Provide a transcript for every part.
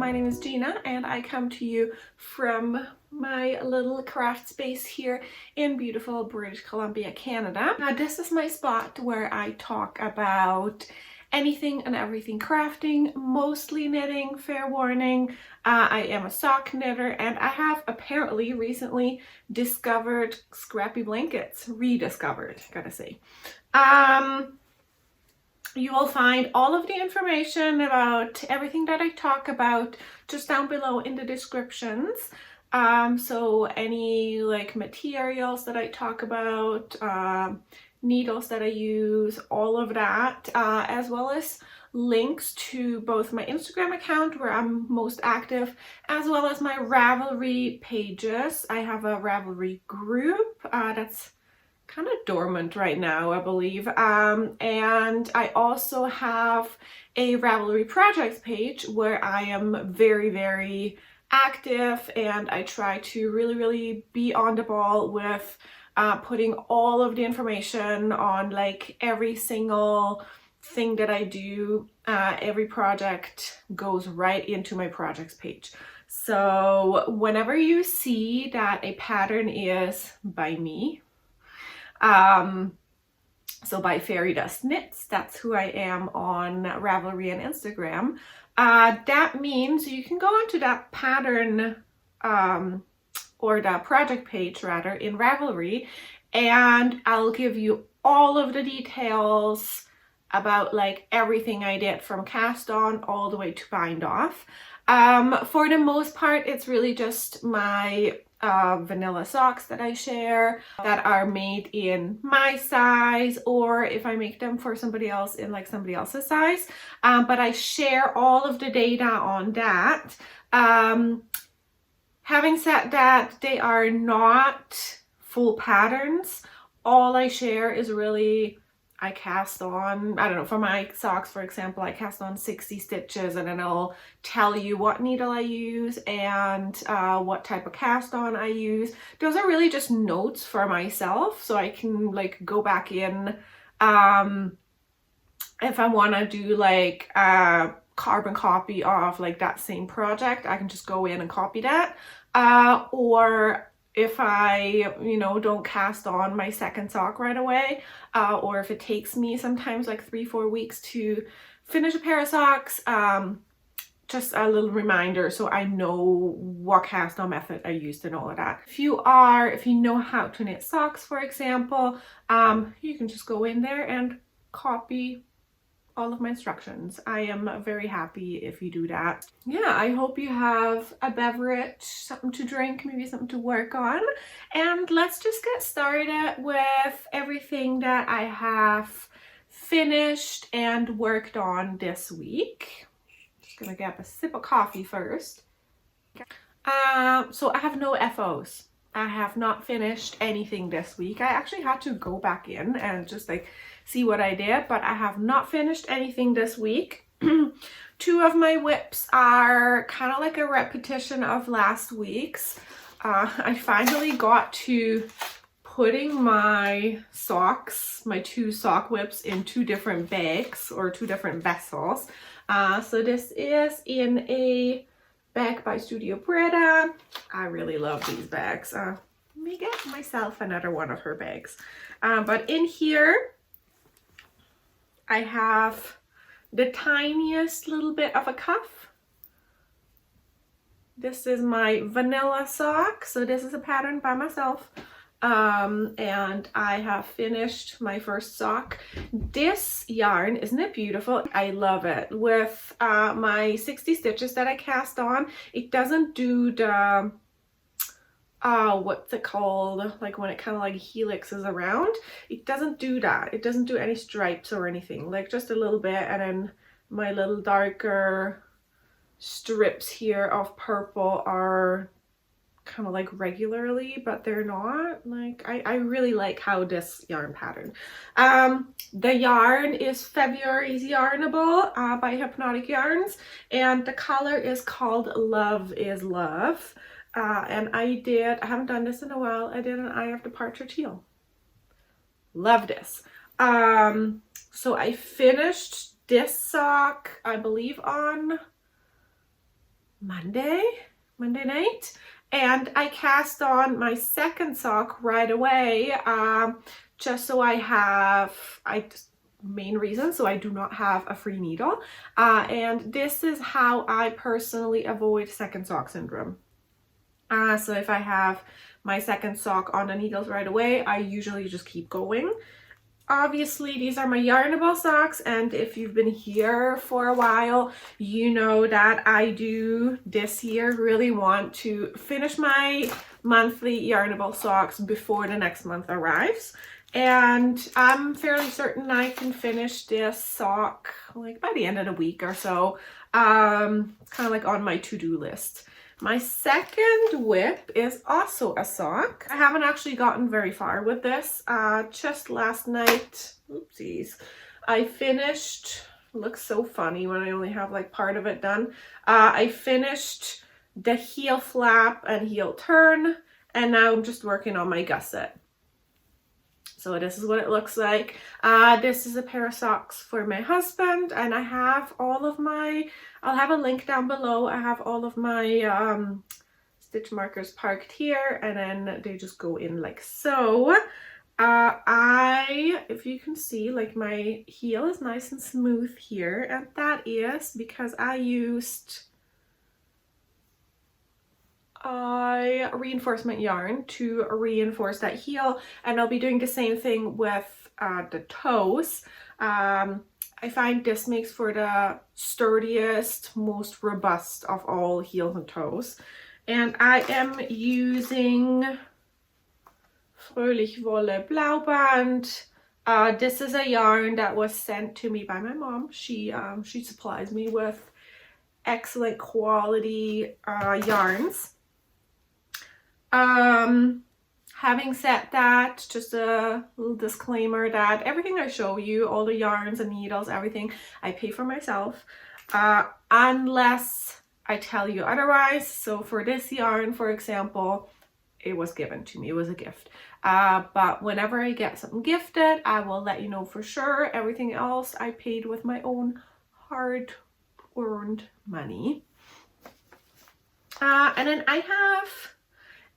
my name is Gina and I come to you from my little craft space here in beautiful British Columbia, Canada. Now this is my spot where I talk about anything and everything crafting, mostly knitting, fair warning. I am a sock knitter and I have apparently recently discovered scrappy blankets, rediscovered, gotta say. You will find all of the information about everything that I talk about just down below in the descriptions. So any like materials that I talk about, needles that I use, all of that, as well as links to both my Instagram account where I'm most active, as well as my Ravelry pages. I have a Ravelry group that's kind of dormant right now, I believe, and I also have a Ravelry Project page where I am very active, and I try to really be on the ball with putting all of the information on like every single thing that I do. Every project goes right into my projects page. So whenever you see that a pattern is by me, so by Fairydust Knits, that's who I am on Ravelry and Instagram. That means you can go onto that pattern, or the project page rather, in Ravelry, and I'll give you all of the details about like everything I did from cast on all the way to bind off. For the most part, it's really just my vanilla socks that I share that are made in my size, or if I make them for somebody else in like somebody else's size. But I share all of the data on that. Having said that, they are not full patterns. All I share is really, I cast on, I don't know, for my socks, for example, I cast on 60 stitches, and then I'll tell you what needle I use and what type of cast on I use. Those are really just notes for myself, so I can like go back in if I want to do like a carbon copy of like that same project. I can just go in and copy that, or if I, don't cast on my second sock right away, or if it takes me sometimes like 3-4 weeks to finish a pair of socks, just a little reminder so I know what cast on method I used and all of that. If you know how to knit socks, for example, you can just go in there and copy all of my instructions. I am very happy if you do that. Yeah, I hope you have a beverage, something to drink, maybe something to work on. And let's just get started with everything that I have finished and worked on this week. Just gonna get a sip of coffee first. So I have no FOs. I have not finished anything this week. I actually had to go back in and just like see what I did, but I have not finished anything this week. 2 of my whips are kind of like a repetition of last week's. I finally got to putting my socks, my 2 sock whips, in 2 different bags or 2 different vessels. So this is in a bag by Studio Brita. I really love these bags. Let me get myself another one of her bags. But in here, I have the tiniest little bit of a cuff. This is my vanilla sock. So this is a pattern by myself. And I have finished my first sock. This yarn, isn't it beautiful? I love it. With my 60 stitches that I cast on, it doesn't do the what's it called, like when it kind of like helixes around. It doesn't do that. It doesn't do any stripes or anything, like just a little bit, and then my little darker strips here of purple are kind of like regularly, but they're not. Like I really like how this yarn pattern. The yarn is February's Yarnable by Hypnotic Yarns, and the color is called Love is Love. And I haven't done this in a while, I did an Eye of Departure teal. Love this. So I finished this sock, I believe, on Monday night, and I cast on my second sock right away, just so main reason, so I do not have a free needle, and this is how I personally avoid second sock syndrome. So if I have my second sock on the needles right away, I usually just keep going. Obviously, these are my yarnable socks, and if you've been here for a while, you know that I do this year really want to finish my monthly yarnable socks before the next month arrives. And I'm fairly certain I can finish this sock like by the end of the week or so, kind of like on my to-do list. My second whip is also a sock. I haven't actually gotten very far with this. Just last night, oopsies, I finished, looks so funny when I only have like part of it done. I finished the heel flap and heel turn, and now I'm just working on my gusset. So this is what it looks like. This is a pair of socks for my husband, and I have all of my, I'll have a link down below. I have all of my stitch markers parked here, and then they just go in like so. If you can see, like my heel is nice and smooth here, and that is because I used reinforcement yarn to reinforce that heel, and I'll be doing the same thing with the toes. I find this makes for the sturdiest, most robust of all heels and toes. And I am using Froehlich Wolle Blauband. This is a yarn that was sent to me by my mom. She supplies me with excellent quality yarns. Having said that, just a little disclaimer that everything I show you, all the yarns and needles, everything, I pay for myself, unless I tell you otherwise. So for this yarn, for example, it was given to me, it was a gift. But whenever I get something gifted, I will let you know for sure. Everything else I paid with my own hard-earned money. And then I have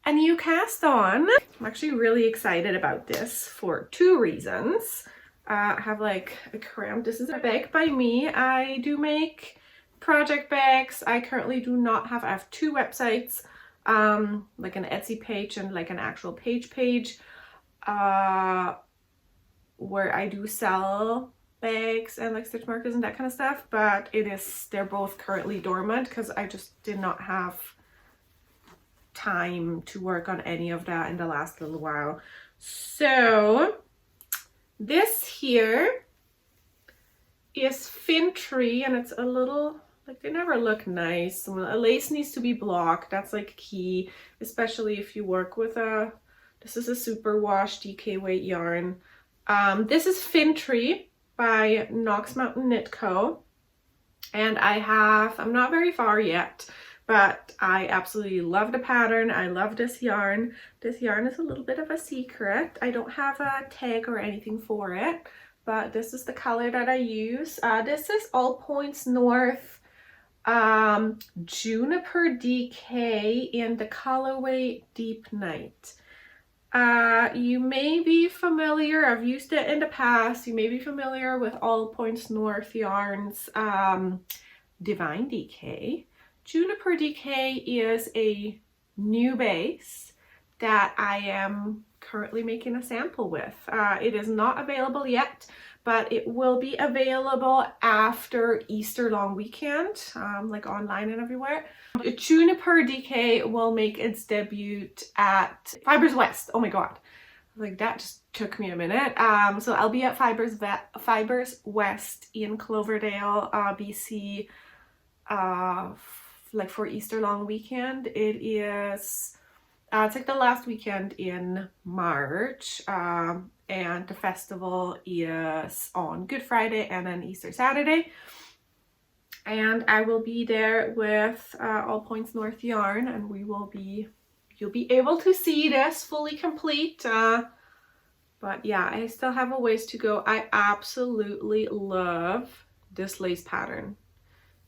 a new cast on. I'm actually really excited about this for two reasons. I have like a cramp. This is a bag by me. I do make project bags. I currently do not have, I have two websites, like an Etsy page and like an actual page, where I do sell bags and like stitch markers and that kind of stuff, but they're both currently dormant because I just did not have time to work on any of that in the last little while. So this here is Fintry, and it's a little, like, they never look nice. A lace needs to be blocked. That's like key, especially if you work with this is a super wash DK weight yarn. This is Fintry by Knox Mountain Knit Co. And I'm not very far yet, but I absolutely love the pattern. I love this yarn. This yarn is a little bit of a secret. I don't have a tag or anything for it, but this is the color that I use. This is All Points North Juniper DK in the colorway Deep Night. You may be familiar, I've used it in the past, you may be familiar with All Points North yarns Divine DK. Juniper DK is a new base that I am currently making a sample with. It is not available yet, but it will be available after Easter long weekend, like online and everywhere. Juniper DK will make its debut at Fibers West. Oh my god, like that just took me a minute. So I'll be at Fibers West in Cloverdale, BC, like for Easter long weekend. It is it's like the last weekend in March, and the festival is on Good Friday and then Easter Saturday, and I will be there with All Points North yarn, and you'll be able to see this fully complete, but yeah, I still have a ways to go. I absolutely love this lace pattern.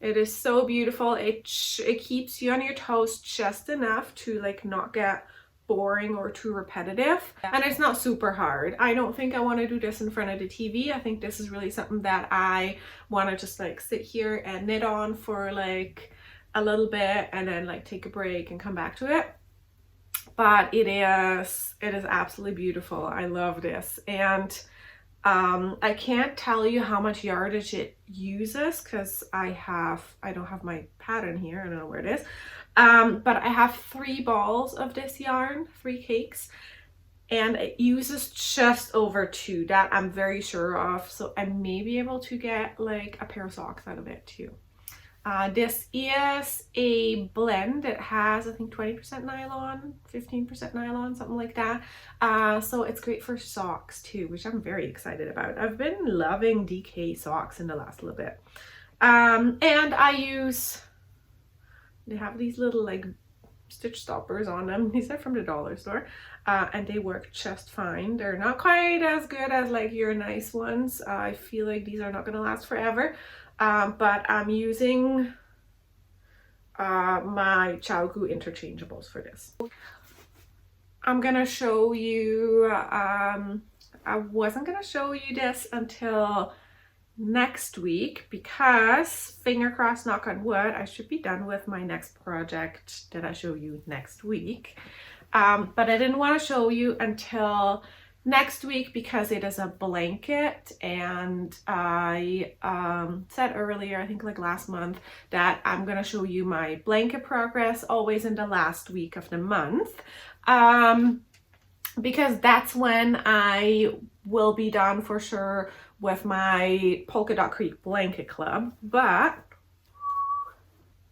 It is so beautiful. It keeps you on your toes just enough to like not get boring or too repetitive, and it's not super hard. I don't think I want to do this in front of the TV. I think this is really something that I want to just like sit here and knit on for like a little bit and then like take a break and come back to it. But it is absolutely beautiful. I love this, and I can't tell you how much yardage it uses because I don't have my pattern here. I don't know where it is. But I have 3 balls of this yarn, 3 cakes, and it uses just over 2. That I'm very sure of. So I may be able to get like a pair of socks out of it too. This is a blend. It has, I think, 20% nylon, 15% nylon, something like that. So it's great for socks too, which I'm very excited about. I've been loving DK socks in the last little bit. And they have these little like stitch stoppers on them. These are from the dollar store, and they work just fine. They're not quite as good as like your nice ones. I feel like these are not going to last forever. But I'm using my Chaogu interchangeables for this. I'm gonna show you, I wasn't gonna show you this until next week because, finger crossed, knock on wood, I should be done with my next project that I show you next week. But I didn't want to show you until next week because it is a blanket, and I said earlier, I think like last month, that I'm gonna show you my blanket progress always in the last week of the month, because that's when I will be done for sure with my Polka Dot Creek Blanket Club. But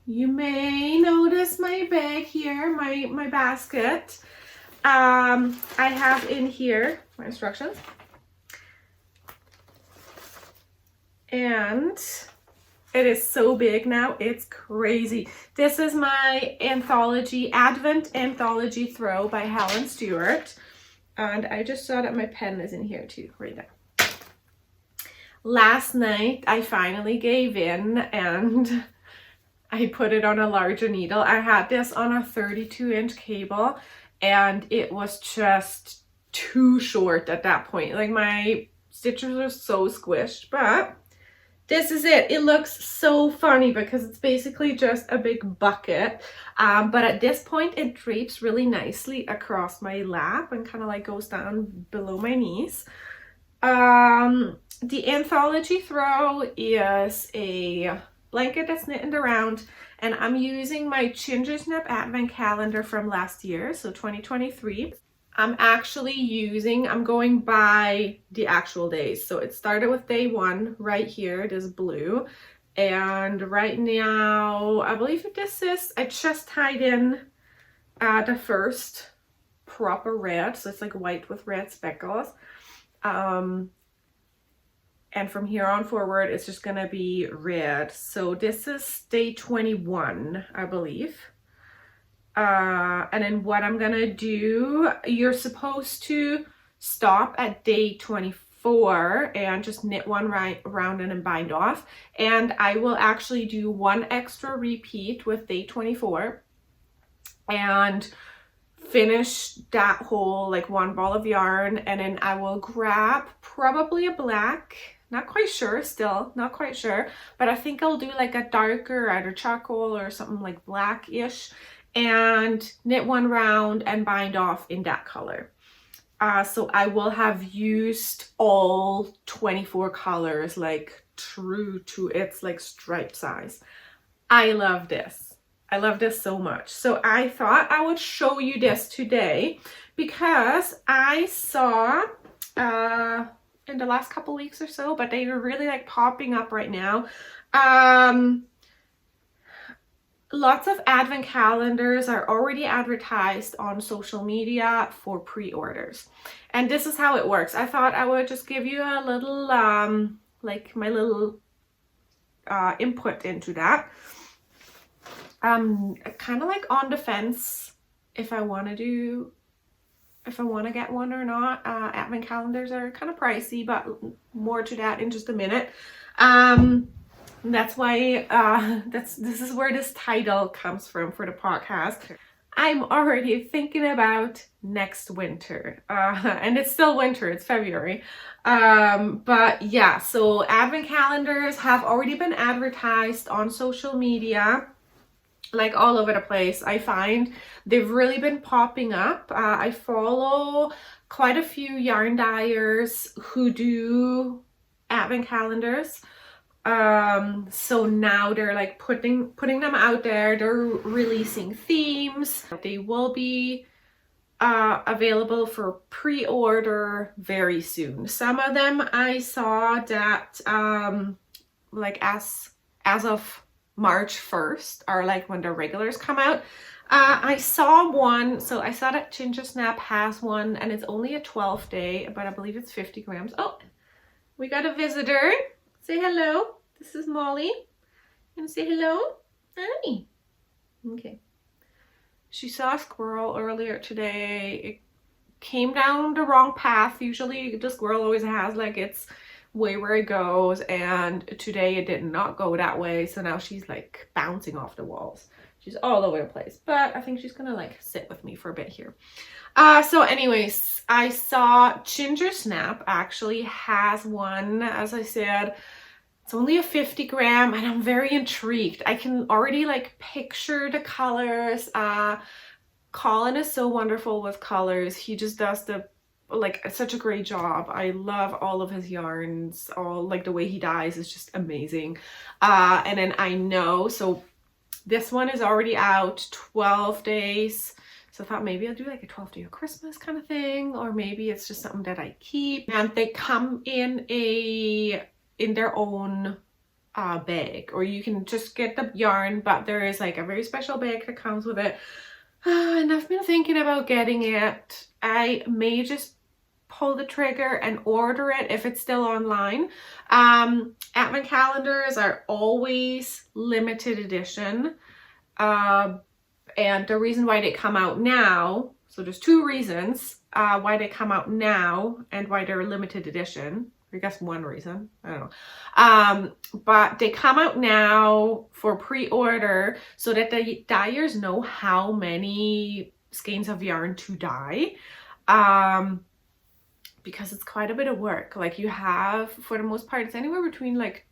you may notice my bag here, my basket. I have in here my instructions, and it is so big now, it's crazy. This is my anthology, Advent Anthology Throw by Helen Stewart, and I just saw that my pen is in here too, right now. Last night I finally gave in and I put it on a larger needle. I had this on a 32-inch cable, and it was just too short at that point. Like, my stitches are so squished, but this is it. It looks so funny because it's basically just a big bucket. But at this point it drapes really nicely across my lap and kind of like goes down below my knees. The Anthology Throw is a blanket that's knitted around, and I'm using my Ginger Snap Advent Calendar from last year, so 2023. I'm going by the actual days. So it started with day 1 right here, it is blue. And right now, I believe I just tied in the first proper red. So it's like white with red speckles. And from here on forward, it's just gonna be red. So this is day 21, I believe. And then what I'm gonna do, you're supposed to stop at day 24 and just knit one round and then bind off. And I will actually do 1 extra repeat with day 24 and finish that whole like 1 ball of yarn, and then I will grab probably a black, not quite sure, still not quite sure, but I think I'll do like a darker, either charcoal or something like blackish, and knit 1 round and bind off in that color. So I will have used all 24 colors, like true to its like stripe size. I love this. I love this so much. So I thought I would show you this today because I saw in the last couple weeks or so, but they are really like popping up right now. Lots of advent calendars are already advertised on social media for pre-orders, and this is how it works. I thought I would just give you a little like my little input into that. Kind of like on the fence if I want to get one or not. Advent calendars are kind of pricey, but more to that in just a minute. That's why this is where this title comes from for the podcast. I'm already thinking about next winter, and it's still winter, it's February. But yeah, so advent calendars have already been advertised on social media, like all over the place. I find they've really been popping up. I follow quite a few yarn dyers who do advent calendars. So now they're like putting them out there. They're releasing themes. They will be available for pre-order very soon. Some of them I saw that like as of March 1st are like when the regulars come out. I saw one, so I saw that Ginger Snap has one, and it's only a 12-day, but I believe it's 50 grams. Oh, we got a visitor. Say hello. This is Molly. And say hello. Hi. Okay. She saw a squirrel earlier today. It came down the wrong path. Usually the squirrel always has like its way where it goes, and today it did not go that way. So now she's like bouncing off the walls. She's all over the place. But I think she's gonna like sit with me for a bit here. So anyways, I saw Ginger Snap actually has one. As I said, it's only a 50 gram, and I'm very intrigued. I can already like picture the colors. Colin is so wonderful with colors. He just does such a great job. I love all of his yarns. All like the way he dyes is just amazing. And then I know, so this one is already out 12 days. So I thought maybe I'll do like a 12-day of Christmas kind of thing, or maybe it's just something that I keep. And they come in their own bag, or you can just get the yarn, but there is like a very special bag that comes with it. And I've been thinking about getting it. I may just pull the trigger and order it if it's still online. Advent calendars are always limited edition. And the reason why they come out now, so there's two reasons why they come out now and why they're limited edition. I guess one reason, I don't know. But they come out now for pre-order so that the dyers know how many skeins of yarn to dye. Because it's quite a bit of work. Like you have, for the most part, it's anywhere between like,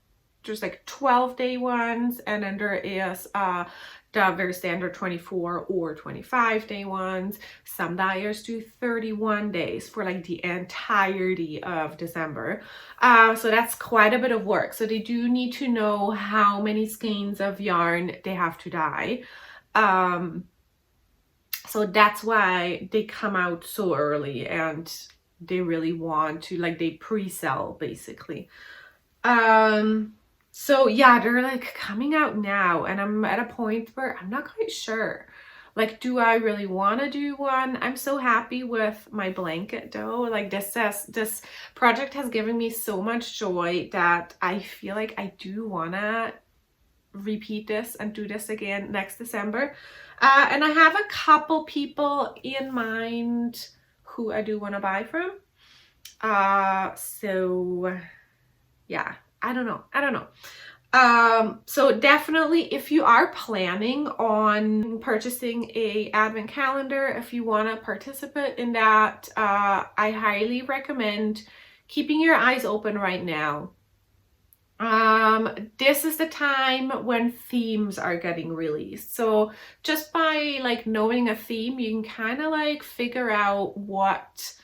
there's like 12-day ones, and then there is the very standard 24 or 25-day ones. Some dyers do 31 days for like the entirety of December. So that's quite a bit of work. So they do need to know how many skeins of yarn they have to dye. So that's why they come out so early, and they really want to, like, they pre-sell basically. So yeah, they're like coming out now, and I'm at a point where I'm not quite sure. Like, do I really want to do one? I'm so happy with my blanket though. Like this project has given me so much joy that I feel like I do want to repeat this and do this again next December. And I have a couple people in mind who I do want to buy from. So yeah, I don't know. So definitely, if you are planning on purchasing a advent calendar, if you want to participate in that, I highly recommend keeping your eyes open right now. This is the time when themes are getting released. So just by like knowing a theme, you can kind of like figure out what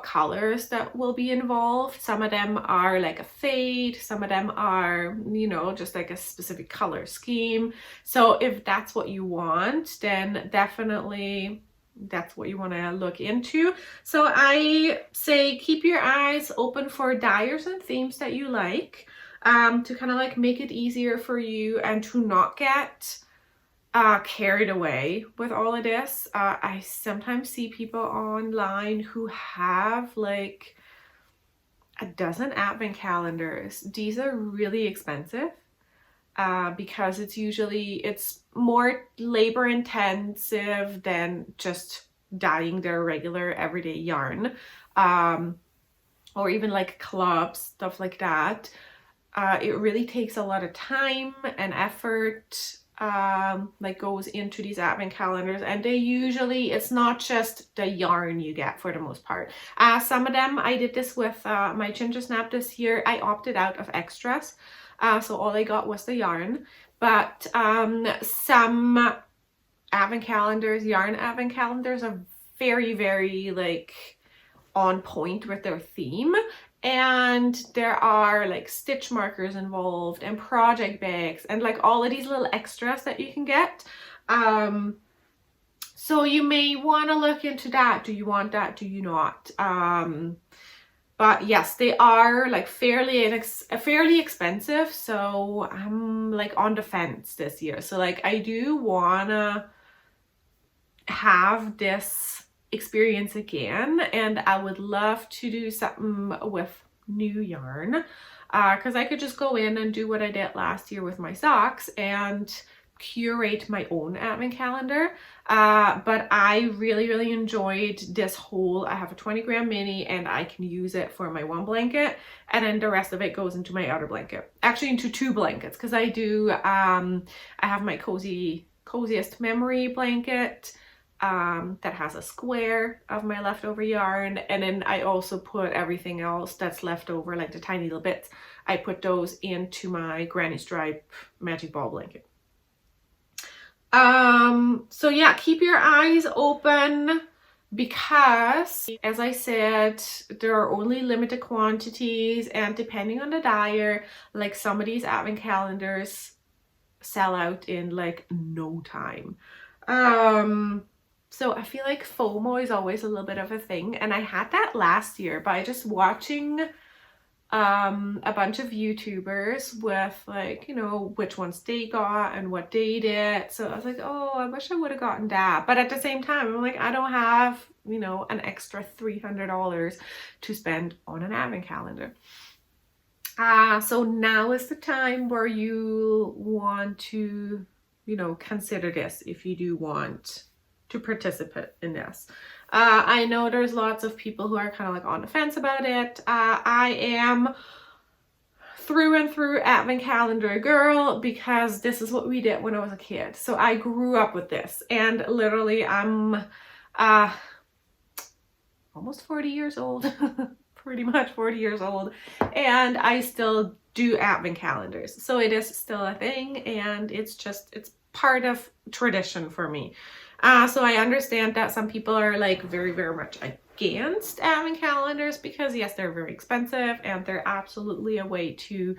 colors that will be involved. Some of them are like a fade, some of them are, you know, just like a specific color scheme. So if that's what you want, then definitely that's what you want to look into. So I say keep your eyes open for dyers and themes that you like, to kind of like make it easier for you and to not get carried away with all of this. I sometimes see people online who have like a dozen advent calendars. These are really expensive because it's more labor intensive than just dyeing their regular everyday yarn, or even like clubs, stuff like that. It really takes a lot of time and effort like goes into these advent calendars, and they usually, it's not just the yarn you get for the most part. Some of them, I did this with my Ginger Snap this year. I opted out of extras, so all I got was the yarn. But some advent calendars, yarn advent calendars, are very, very like on point with their theme, and there are like stitch markers involved and project bags and like all of these little extras that you can get. So you may want to look into that. Do you want that? Do you not? But yes, they are like fairly expensive, so I'm like on the fence this year. So like I do wanna have this experience again, and I would love to do something with new yarn, because I could just go in and do what I did last year with my socks and curate my own advent calendar. But I really enjoyed this whole, I have a 20 gram mini and I can use it for my one blanket, and then the rest of it goes into my other blanket, actually into two blankets, because I do I have my coziest memory blanket that has a square of my leftover yarn, and then I also put everything else that's left over, like the tiny little bits, I put those into my Granny Stripe Magic Ball blanket. So yeah, keep your eyes open, because as I said, there are only limited quantities, and depending on the dyer, like some of these advent calendars sell out in like no time. So I feel like FOMO is always a little bit of a thing, and I had that last year by just watching a bunch of YouTubers with like, you know, which ones they got and what they did. So I was like, oh, I wish I would have gotten that. But at the same time, I'm like, I don't have, you know, an extra $300 to spend on an advent calendar. So now is the time where you want to, you know, consider this if you do want to participate in this. I know there's lots of people who are kind of like on the fence about it. I am through and through advent calendar girl, because this is what we did when I was a kid. So I grew up with this, and literally I'm almost 40 years old, pretty much 40 years old, and I still do advent calendars. So it is still a thing, and it's part of tradition for me. So I understand that some people are like very much against advent calendars, because yes, they're very expensive and they're absolutely a way to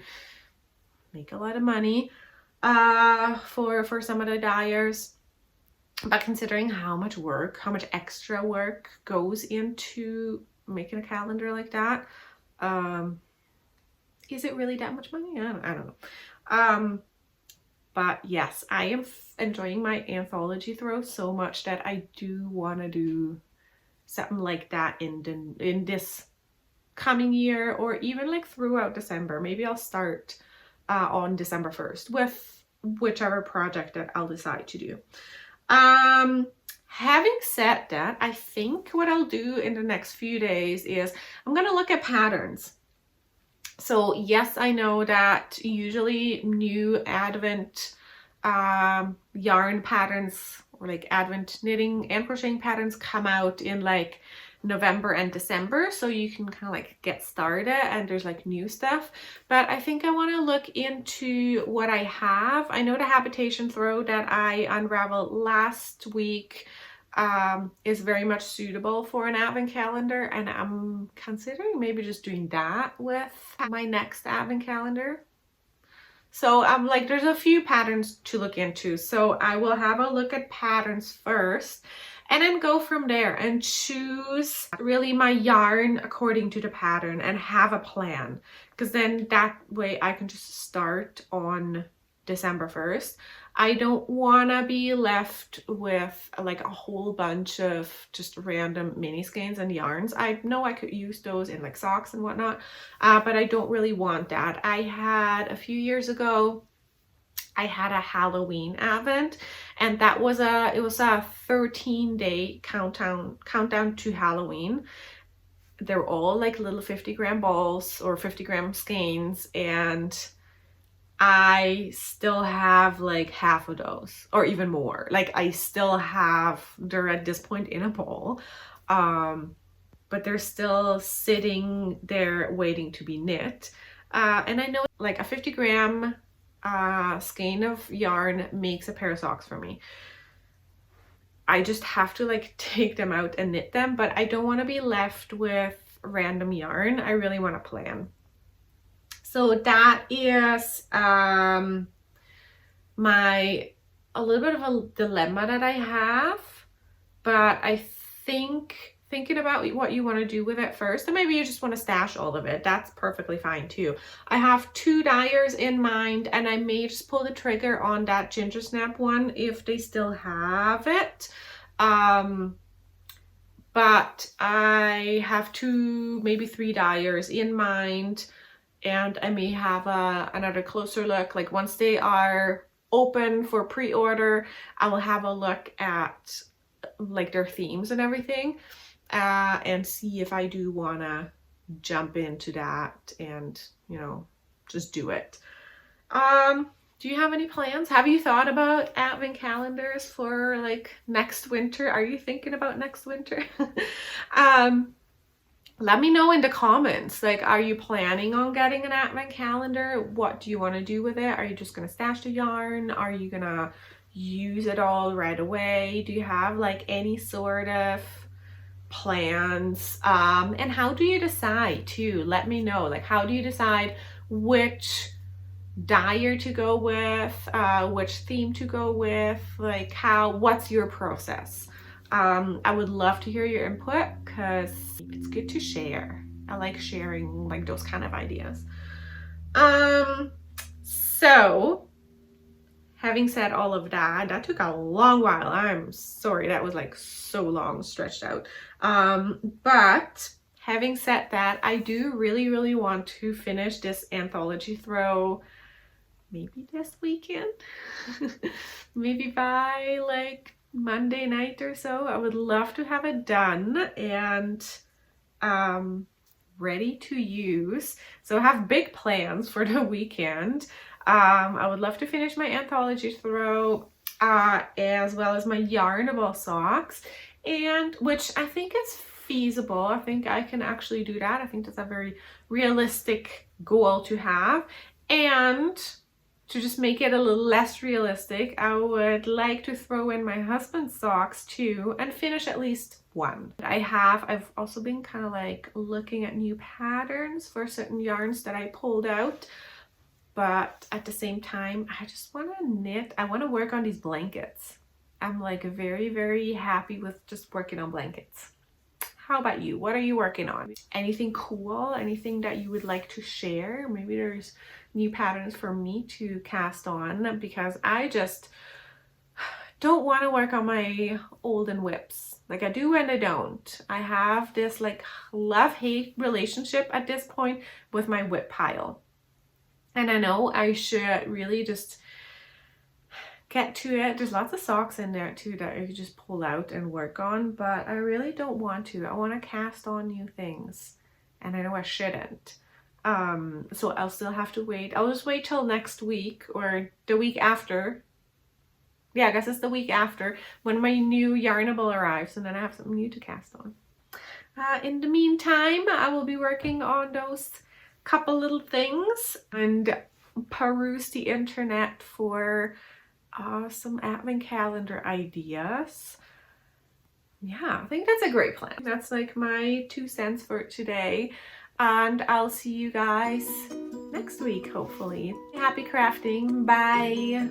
make a lot of money for some of the dyers. But considering how much extra work goes into making a calendar like that, is it really that much money? I don't know. But yes, I am enjoying my anthology throw so much that I do want to do something like that in this coming year, or even like throughout December. Maybe I'll start on December 1st with whichever project that I'll decide to do. Having said that, I think what I'll do in the next few days is I'm going to look at patterns. So yes, I know that usually new advent yarn patterns, or like advent knitting and crocheting patterns, come out in like November and December, so you can kind of like get started and there's like new stuff. But I think I want to look into what I have. I know the habitation throw that I unraveled last week is very much suitable for an advent calendar, and I'm considering maybe just doing that with my next advent calendar. So I'm like, there's a few patterns to look into, so I will have a look at patterns first and then go from there and choose really my yarn according to the pattern and have a plan, because then that way I can just start on December 1st. I don't want to be left with like a whole bunch of just random mini skeins and yarns. I know I could use those in like socks and whatnot, but I don't really want that. I had a few years ago, I had a Halloween advent, and that was it was a 13-day countdown to Halloween. they're all like little 50-gram balls or 50-gram skeins, and I still have like half of those or even more. Like I still have, they're at this point in a ball, but they're still sitting there waiting to be knit. And I know like a 50-gram skein of yarn makes a pair of socks for me. I just have to like take them out and knit them, but I don't want to be left with random yarn. I really want to plan. So that is a little bit of a dilemma that I have, but I think thinking about what you want to do with it first, and maybe you just want to stash all of it, that's perfectly fine too. I have 2 dyers in mind, and I may just pull the trigger on that ginger snap one if they still have it. But I have 2, maybe 3 dyers in mind, and I may have another closer look. Like once they are open for pre-order, I will have a look at like their themes and everything, and see if I do want to jump into that and, you know, just do it. Do you have any plans? Have you thought about advent calendars for like next winter? Are you thinking about next winter? Let me know in the comments, like, are you planning on getting an advent calendar? What do you want to do with it? Are you just going to stash the yarn? Are you going to use it all right away? Do you have like any sort of plans? And how do you decide too? Let me know, like, how do you decide which dyer to go with, which theme to go with, like what's your process? I would love to hear your input because it's good to share. I like sharing like those kind of ideas. So having said all of that, that took a long while. I'm sorry, that was like so long, stretched out. But having said that, I do really want to finish this anthology throw maybe this weekend. Maybe by like Monday night or so. I would love to have it done and ready to use. So I have big plans for the weekend. I would love to finish my anthology throw, as well as my yarnable socks, and which I think is feasible. I think I can actually do that. I think that's a very realistic goal to have. And to just make it a little less realistic, I would like to throw in my husband's socks too and finish at least one. I've also been kind of like looking at new patterns for certain yarns that I pulled out, but at the same time, I just want to knit. I want to work on these blankets. I'm like very happy with just working on blankets. How about you? What are you working on? Anything cool? Anything that you would like to share? Maybe there's new patterns for me to cast on, because I just don't want to work on my olden whips. Like I do and I don't. I have this like love-hate relationship at this point with my whip pile. And I know I should really just get to it. There's lots of socks in there too that I could just pull out and work on, but I really don't want to. I want to cast on new things, and I know I shouldn't. So I'll still have to wait. I'll just wait till next week or the week after. Yeah, I guess it's the week after when my new yarnable arrives, and then I have something new to cast on. In the meantime, I will be working on those couple little things and peruse the internet for some advent calendar ideas. Yeah, I think that's a great plan. That's like my 2 cents for today. And I'll see you guys next week, hopefully. Happy crafting. Bye.